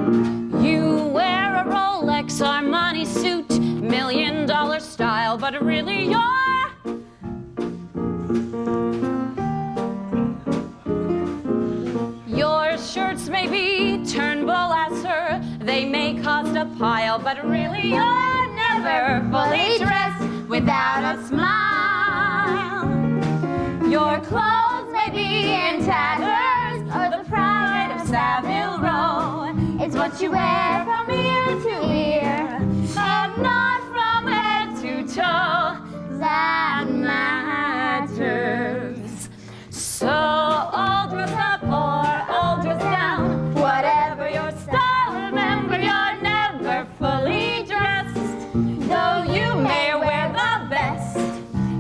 You wear a Rolex Armani suit, $1 million style, but really your shirts may be Turnbull Asser, they may cost a pile, but really you're never fully dressed without a smile. Your clothes may be in tatters or the pride of Savile Row. It's what you wear from ear to ear, but not from head to toe, that matters. So all dressed up or all dressed down, whatever your style, remember you're never fully dressed. Though you may wear the best,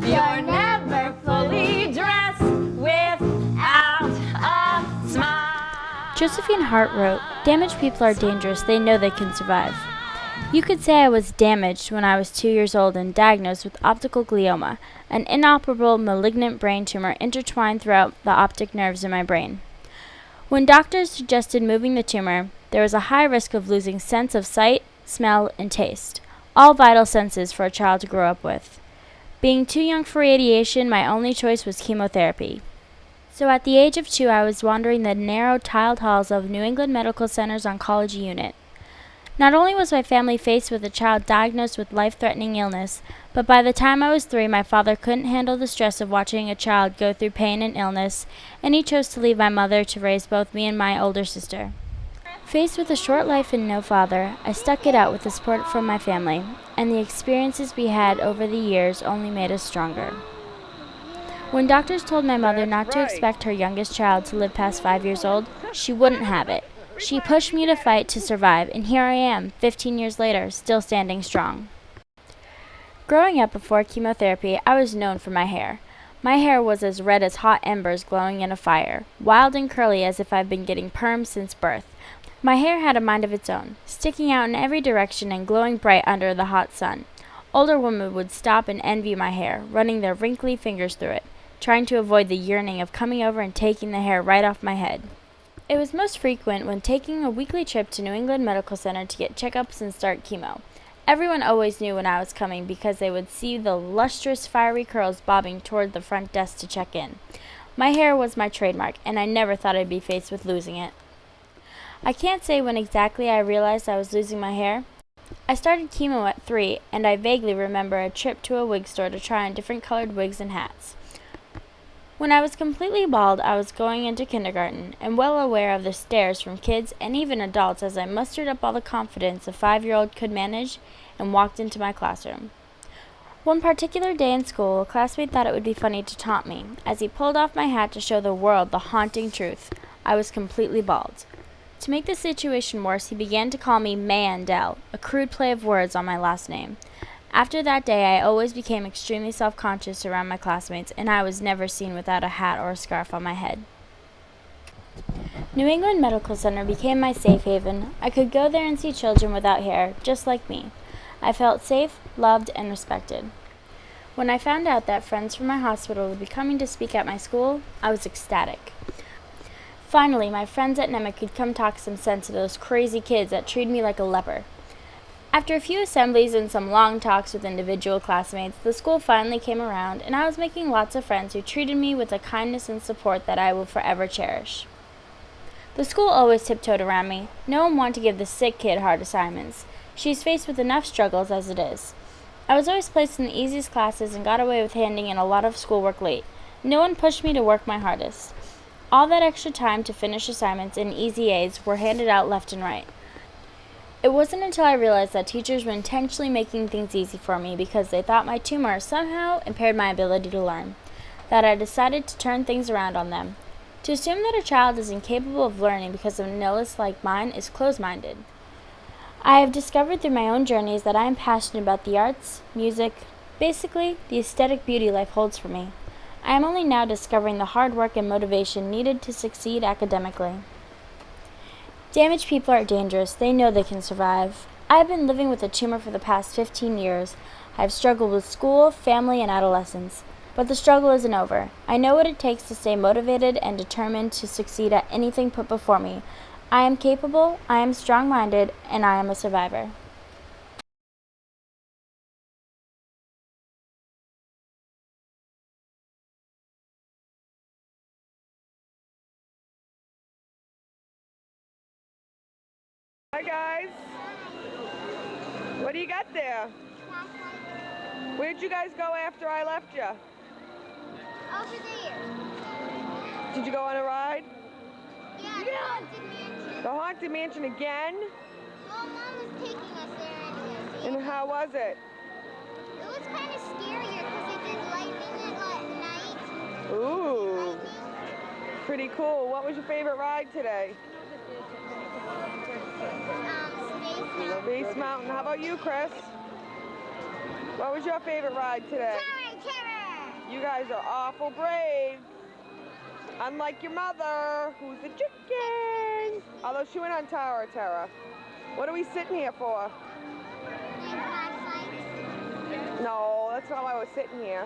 you're never fully dressed without a smile. Josephine Hart wrote, "Damaged people are dangerous. They know they can survive." You could say I was damaged when I was 2 years old and diagnosed with optical glioma, an inoperable malignant brain tumor intertwined throughout the optic nerves in my brain. When doctors suggested moving the tumor, there was a high risk of losing sense of sight, smell, and taste, all vital senses for a child to grow up with. Being too young for radiation, my only choice was chemotherapy. So at the age of 2, I was wandering the narrow tiled halls of New England Medical Center's oncology unit. Not only was my family faced with a child diagnosed with life-threatening illness, but by the time I was 3, my father couldn't handle the stress of watching a child go through pain and illness, and he chose to leave my mother to raise both me and my older sister. Faced with a short life and no father, I stuck it out with the support from my family, and the experiences we had over the years only made us stronger. When doctors told my mother not to expect her youngest child to live past 5 years old, she wouldn't have it. She pushed me to fight to survive, and here I am, 15 years later, still standing strong. Growing up before chemotherapy, I was known for my hair. My hair was as red as hot embers glowing in a fire, wild and curly as if I've been getting perms since birth. My hair had a mind of its own, sticking out in every direction and glowing bright under the hot sun. Older women would stop and envy my hair, running their wrinkly fingers through it, trying to avoid the yearning of coming over and taking the hair right off my head. It was most frequent when taking a weekly trip to New England Medical Center to get checkups and start chemo. Everyone always knew when I was coming because they would see the lustrous, fiery curls bobbing toward the front desk to check in. My hair was my trademark, and I never thought I'd be faced with losing it. I can't say when exactly I realized I was losing my hair. I started chemo at 3, and I vaguely remember a trip to a wig store to try on different colored wigs and hats. When I was completely bald, I was going into kindergarten, and well aware of the stares from kids and even adults as I mustered up all the confidence a 5-year-old could manage and walked into my classroom. One particular day in school, a classmate thought it would be funny to taunt me, as he pulled off my hat to show the world the haunting truth. I was completely bald. To make the situation worse, he began to call me Mandel, a crude play of words on my last name. After that day, I always became extremely self-conscious around my classmates, and I was never seen without a hat or a scarf on my head. New England Medical Center became my safe haven. I could go there and see children without hair, just like me. I felt safe, loved, and respected. When I found out that friends from my hospital would be coming to speak at my school, I was ecstatic. Finally, my friends at NEMA could come talk some sense to those crazy kids that treated me like a leper. After a few assemblies and some long talks with individual classmates, the school finally came around, and I was making lots of friends who treated me with a kindness and support that I will forever cherish. The school always tiptoed around me. No one wanted to give the sick kid hard assignments. She's faced with enough struggles as it is. I was always placed in the easiest classes and got away with handing in a lot of schoolwork late. No one pushed me to work my hardest. All that extra time to finish assignments and easy A's were handed out left and right. It wasn't until I realized that teachers were intentionally making things easy for me because they thought my tumor somehow impaired my ability to learn, that I decided to turn things around on them. To assume that a child is incapable of learning because of an illness like mine is closed-minded. I have discovered through my own journeys that I am passionate about the arts, music, basically the aesthetic beauty life holds for me. I am only now discovering the hard work and motivation needed to succeed academically. Damaged people are dangerous. They know they can survive. I have been living with a tumor for the past 15 years. I have struggled with school, family, and adolescence. But the struggle isn't over. I know what it takes to stay motivated and determined to succeed at anything put before me. I am capable, I am strong minded, and I am a survivor. Hi guys. What do you got there? Where'd you guys go after I left you? Over there. Did you go on a ride? Yeah, the Haunted Mansion. The Haunted Mansion again? Well, Mom was taking us there anyways. And how was it? It was kind of scarier because they did lightning at night. Ooh, Lightning. pretty cool. What was your favorite ride today? Space Mountain. How about you, Chris? What was your favorite ride today? Terror. You guys are awful brave. Unlike your mother, who's a chicken. Although she went on Tower of Terror. What are we sitting here for? Flashlights. No, that's not why we're sitting here.